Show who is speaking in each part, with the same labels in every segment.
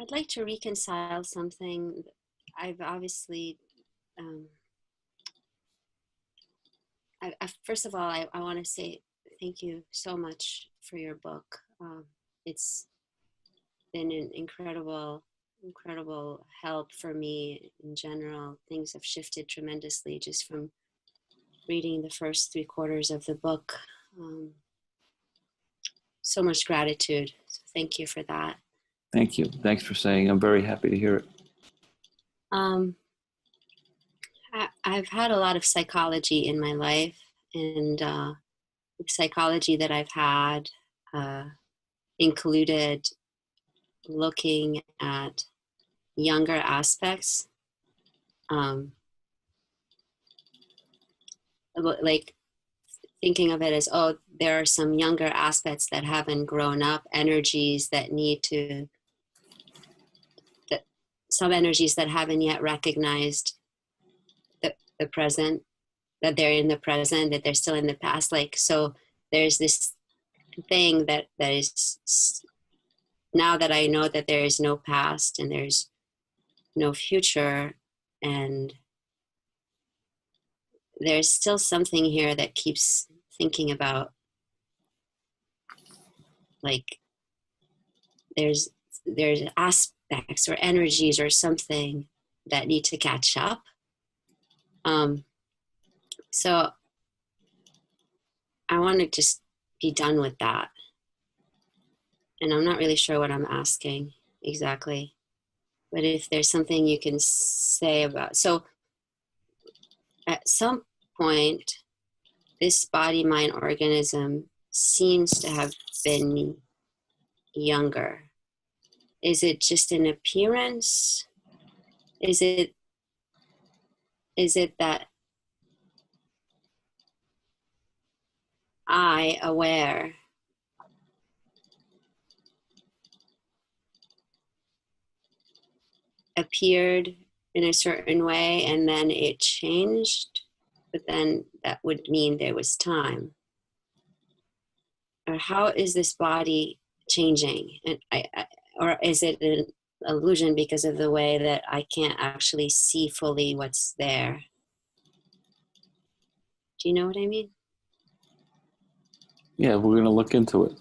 Speaker 1: I'd like to reconcile something. I've obviously, first of all, I want to say thank you so much for your book. It's been an incredible help for me in general. Things have shifted tremendously just from reading the first 3/4 of the book. So much gratitude. So thank you for that.
Speaker 2: Thank you. Thanks for saying. I'm very happy to hear it.
Speaker 1: I've had a lot of psychology in my life, and the psychology that I've had included looking at younger aspects, like thinking of it as, oh, there are some younger aspects that haven't grown up, energies that need to, some energies that haven't yet recognized the present, that they're in the present, that they're still in the past. Like, so there's this thing that is, now that I know that there is no past and there's no future, and there's still something here that keeps thinking about, like, there's aspects or energies or something that need to catch up. So I want to just be done with that. And I'm not really sure what I'm asking exactly, but if there's something you can say about, so at some point, this body, mind, organism seems to have been younger. Is it just an appearance? Is it that I, aware, appeared in a certain way and then it changed, but then that would mean there was time? Or how is this body changing? And or is it an illusion because of the way that I can't actually see fully what's there? Do you know what I mean?
Speaker 2: Yeah, we're going to look into it.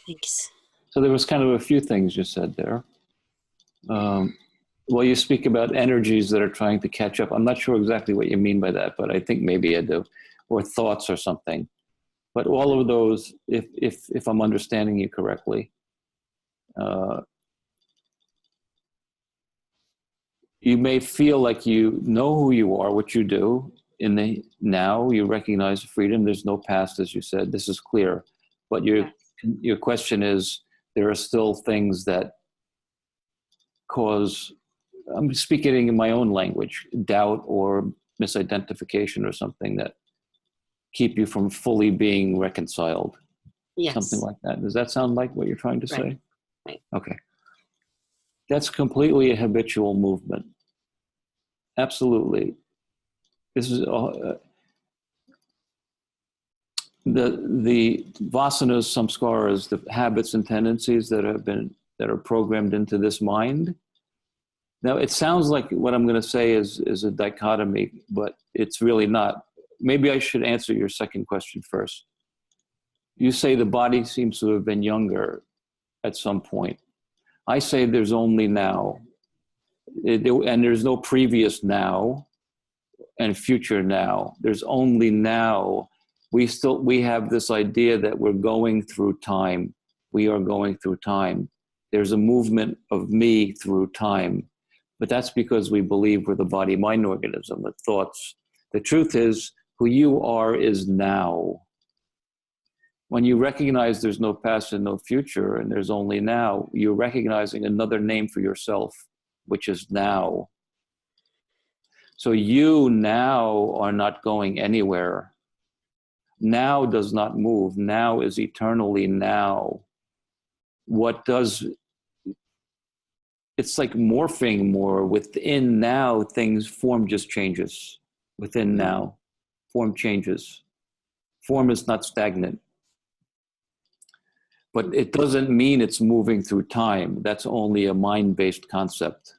Speaker 1: Thanks.
Speaker 2: So there was kind of a few things you said there. Well, you speak about energies that are trying to catch up. I'm not sure exactly what you mean by that, but I think maybe I do. Or thoughts or something. But all of those, if I'm understanding you correctly, you may feel like you know who you are, what you do. In the now, you recognize freedom. There's no past, as you said. This is clear. But your question is, there are still things that cause, I'm speaking in my own language, doubt or misidentification or something that keep you from fully being reconciled.
Speaker 1: Yes.
Speaker 2: Something like that. Does that sound like what you're trying to say?
Speaker 1: Right.
Speaker 2: Okay. That's completely a habitual movement. Absolutely. This is the vasanas, samskaras, the habits and tendencies that are programmed into this mind. Now, it sounds like what I'm going to say is a dichotomy, but it's really not. Maybe I should answer your second question first. You say the body seems to have been younger at some point. I say there's only now. And there's no previous now and future now. There's only now. We have this idea that we're going through time. We are going through time. There's a movement of me through time. But that's because we believe we're the body-mind organism, the thoughts. The truth is, who you are is now. When you recognize there's no past and no future, and there's only now, you're recognizing another name for yourself, which is now. So you now are not going anywhere. Now does not move. Now is eternally now. It's like morphing more. Within now, form just changes. Within now, form changes. Form is not stagnant. But it doesn't mean it's moving through time. That's only a mind-based concept.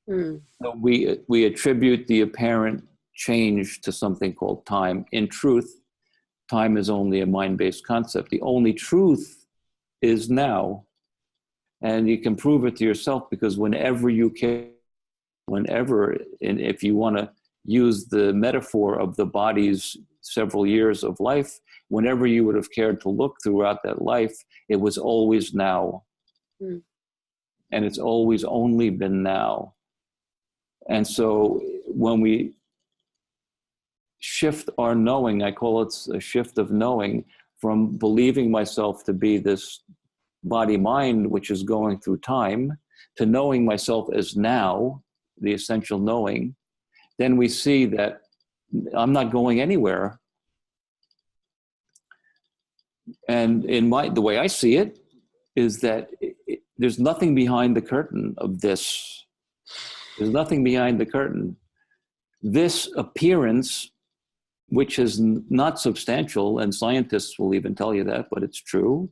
Speaker 1: Mm.
Speaker 2: So we attribute the apparent change to something called time. In truth, time is only a mind-based concept. The only truth is now. And you can prove it to yourself, because whenever you can, whenever, and if you want to use the metaphor of the body's several years of life, whenever you would have cared to look throughout that life, it was always now.
Speaker 1: Mm.
Speaker 2: And it's always only been now. And so when we shift our knowing, I call it a shift of knowing, from believing myself to be this body mind, which is going through time, to knowing myself as now, the essential knowing, then we see that I'm not going anywhere. And in the way I see it is that there's nothing behind the curtain of this. There's nothing behind the curtain. This appearance, which is not substantial, and scientists will even tell you that, but it's true.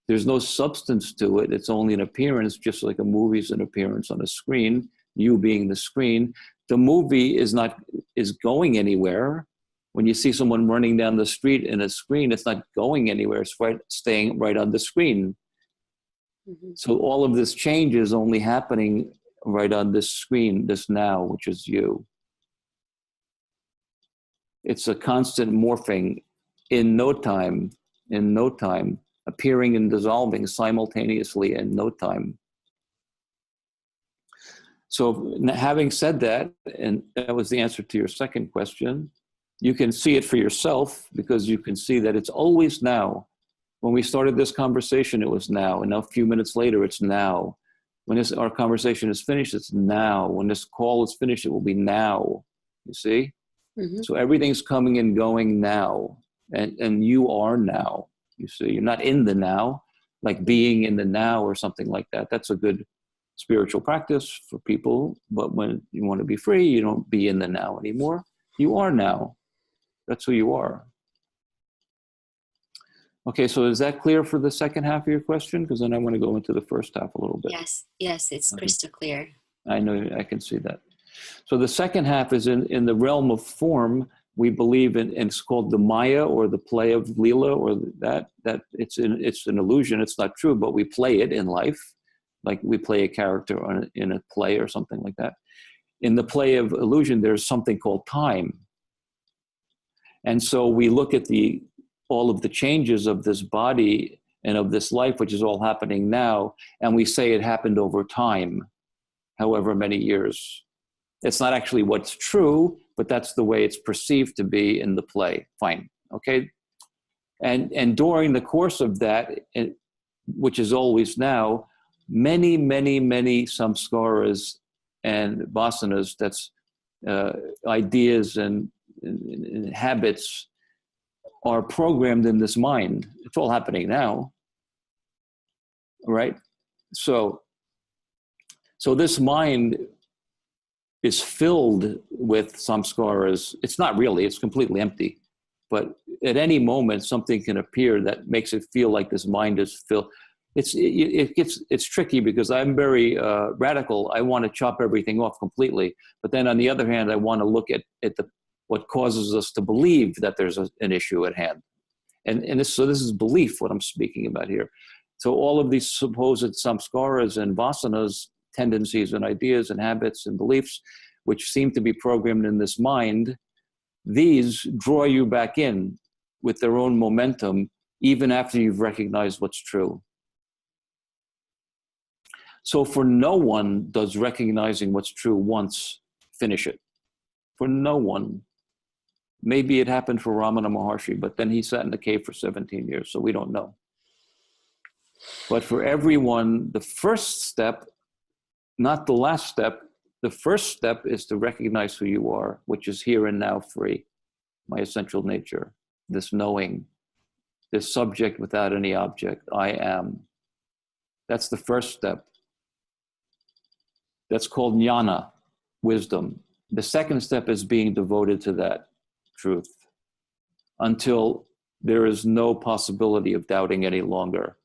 Speaker 2: There's no substance to it. It's only an appearance, just like a movie's an appearance on a screen, you being the screen. The movie is going anywhere. When you see someone running down the street in a screen, it's not going anywhere. It's staying right on the screen. Mm-hmm. So all of this change is only happening right on this screen, this now, which is you. It's a constant morphing in no time, appearing and dissolving simultaneously in no time. So having said that, and that was the answer to your second question, you can see it for yourself, because you can see that it's always now. When we started this conversation, it was now. And a few minutes later, it's now. When our conversation is finished, it's now. When this call is finished, it will be now. You see? Mm-hmm. So everything's coming and going now. And you are now. You see, you're not in the now, like being in the now or something like that. That's a good spiritual practice for people. But when you want to be free, you don't be in the now anymore. You are now. That's who you are. Okay, so is that clear for the second half of your question? Because then I want to go into the first half a little bit.
Speaker 1: Yes, it's crystal clear.
Speaker 2: I know, I can see that. So the second half is in the realm of form. We believe in, and it's called the Maya, or the play of Leela, or that it's an illusion. It's not true, but we play it in life, like we play a character in a play or something like that. In the play of illusion, there's something called time. And so we look at all of the changes of this body and of this life, which is all happening now, and we say it happened over time, however many years. It's not actually what's true, but that's the way it's perceived to be in the play. Fine, okay? And during the course of that, which is always now, many, many, many samskaras and vasanas, that's ideas and habits, are programmed in this mind. It's all happening now, right? So this mind is filled with samskaras. It's not really, it's completely empty. But at any moment, something can appear that makes it feel like this mind is filled. It's tricky, because I'm very radical. I want to chop everything off completely. But then on the other hand, I want to look at what causes us to believe that there's an issue at hand. So this is belief, what I'm speaking about here. So all of these supposed samskaras and vasanas, tendencies and ideas and habits and beliefs, which seem to be programmed in this mind, these draw you back in with their own momentum, even after you've recognized what's true. So for no one does recognizing what's true once finish it. For no one. Maybe it happened for Ramana Maharshi, but then he sat in the cave for 17 years, so we don't know. But for everyone, the first step, not the last step, the first step is to recognize who you are, which is here and now free, my essential nature, this knowing, this subject without any object, I am. That's the first step. That's called jnana, wisdom. The second step is being devoted to that truth until there is no possibility of doubting any longer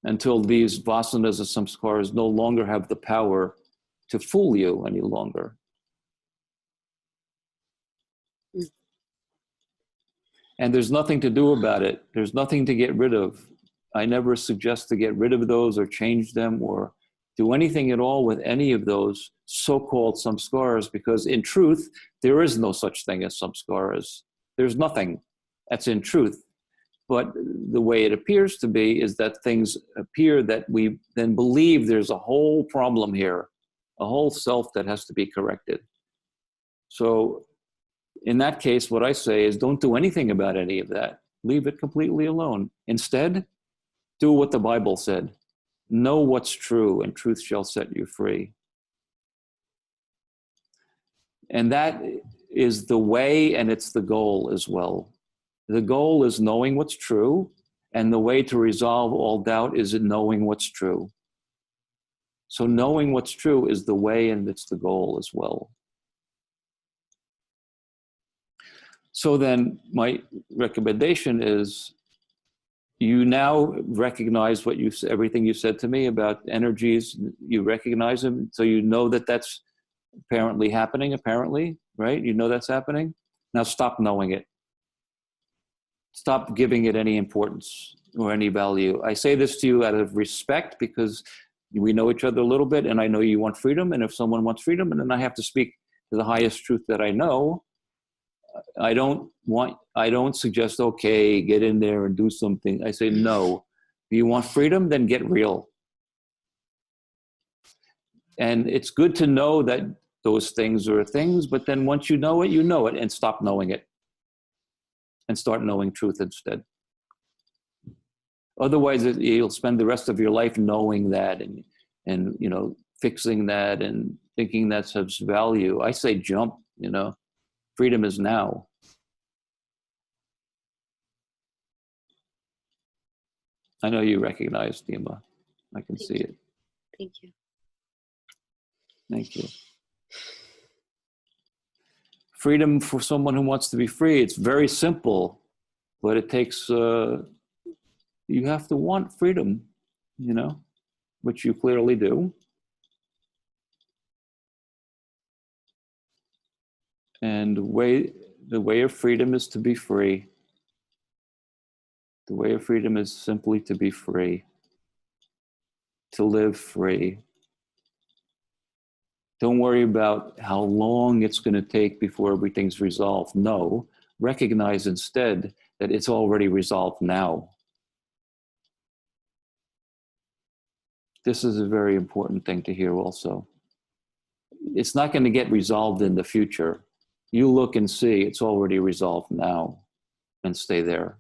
Speaker 2: until these vasanas and samskaras no longer have the power to fool you any longer. And there's nothing to do about it. There's nothing to get rid of. I never suggest to get rid of those or change them or do anything at all with any of those so-called samskaras, because in truth, there is no such thing as samskaras. There's nothing. That's in truth. But the way it appears to be is that things appear that we then believe there's a whole problem here, a whole self that has to be corrected. So in that case, what I say is don't do anything about any of that. Leave it completely alone. Instead, do what the Bible said. Know what's true, and truth shall set you free. And that is the way, and it's the goal as well. The goal is knowing what's true, and the way to resolve all doubt is in knowing what's true. So knowing what's true is the way, and it's the goal as well. So then my recommendation is you now recognize what everything you said to me about energies, you recognize them, so you know that that's apparently happening, right? You know that's happening. Now stop knowing it. Stop giving it any importance or any value. I say this to you out of respect because we know each other a little bit and I know you want freedom, and if someone wants freedom and then I have to speak to the highest truth that I know, I don't suggest, okay, get in there and do something. I say, no, if you want freedom, then get real. And it's good to know that those things are things, but then once you know it, and stop knowing it. And start knowing truth instead. Otherwise, you'll spend the rest of your life knowing that and you know, fixing that and thinking that has value. I say jump, you know. Freedom is now. I know you recognize, Dima. I can see it.
Speaker 1: Thank you.
Speaker 2: Thank you. Freedom for someone who wants to be free, it's very simple, but it takes, you have to want freedom, you know, which you clearly do. And the way of freedom is to be free. The way of freedom is simply to be free, to live free. Don't worry about how long it's going to take before everything's resolved. No, recognize instead that it's already resolved now. This is a very important thing to hear also. It's not going to get resolved in the future. You look and see it's already resolved now and stay there.